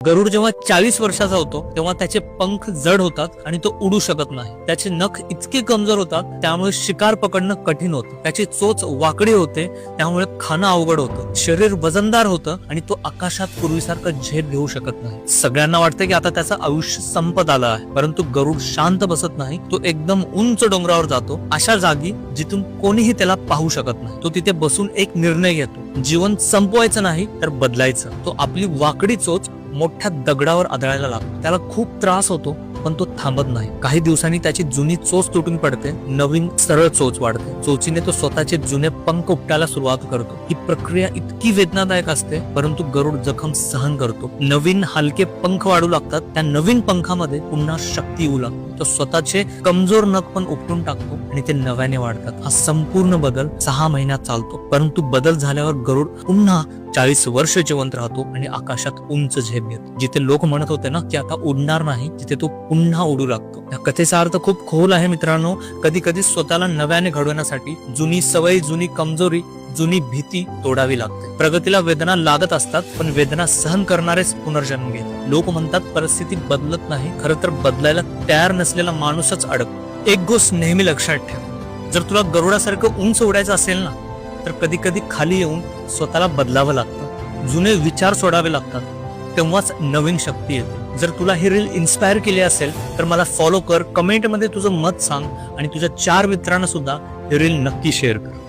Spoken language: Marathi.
गरुड जेव्हा 40 वर्षाचा होतो तेव्हा त्याचे पंख जड होतात आणि तो उडू शकत नाही. त्याचे नख इतके कमजोर होतात त्यामुळे शिकार पकडणं कठीण होतं. त्याची चोच वाकडी होते त्यामुळे खाणं अवघड होतं. शरीर वजनदार होतं आणि तो आकाशात पूर्वीसारखं झेप घेऊ शकत नाही. सगळ्यांना वाटतं की आता त्याचं आयुष्य संपत आलं आहे, परंतु गरुड शांत बसत नाही. तो एकदम उंच डोंगरावर जातो, अशा जागी जिथून कोणीही त्याला पाहू शकत नाही. तो तिथे बसून एक निर्णय घेतो, जीवन संपवायचं नाही तर बदलायचं. तो आपली वाकडी चोच मोठ्या दगडावर आदळायला लागतो. त्याला खूप त्रास होतो पण तो थांबत नाही. काही दिवसांनी त्याची जुनी चोच तुटून पडते, नवीन सरळ चोच वाढते. चोचीने तो स्वतःचे जुने पंख उपटायला सुरुवात करतो. ही प्रक्रिया इतकी वेदनादायक असते, परंतु गरुड जखम सहन करतो. नवीन हलके पंख वाढू लागतात. त्या नवीन पंखामध्ये पुन्हा शक्ती येऊ लागते. तो स्वतःचे कमजोर नख पण उपटून टाकतो आणि ते नव्याने वाढतात. हा संपूर्ण बदल 6 महिन्यात चालतो, परंतु बदल झाल्यावर गरुड पुन्हा 40 वर्ष जिवंत राहतो आणि आकाशात उंच झेप घेतो. जिथे लोक म्हणत होते ना की आता उडणार नाही, तिथे तो पुन्हा उडू लागतो. या कथेचा अर्थ खूप खोल आहे मित्रांनो. कधी कधी स्वतःला नव्याने घडवण्यासाठी जुनी सवय, जुनी कमजोरी, जुनी भीती तोडावी लागते. प्रगतीला वेदना लागत असतात, पण वेदना सहन करणारेच पुनर्जन्म घेतात. लोक म्हणतात परिस्थिती बदलत नाही, खरं तर बदलायला तयार नसलेला माणूसच अडकतो. एक गोष्ट नेहमी लक्षात ठेव, जर तुला गरुडासारखं उंच उडायचं असेल ना, तर कधी कधी खाली येऊन स्वतःला बदलावं लागतं. जुने विचार सोडावे लागतात, तेव्हाच नवीन शक्ती येते. जर तुला ही रील इन्स्पायर केली असेल तर मला फॉलो कर, कमेंट मध्ये तुझं मत सांग आणि तुझ्या 4 मित्रांना सुद्धा ही रील नक्की शेअर कर.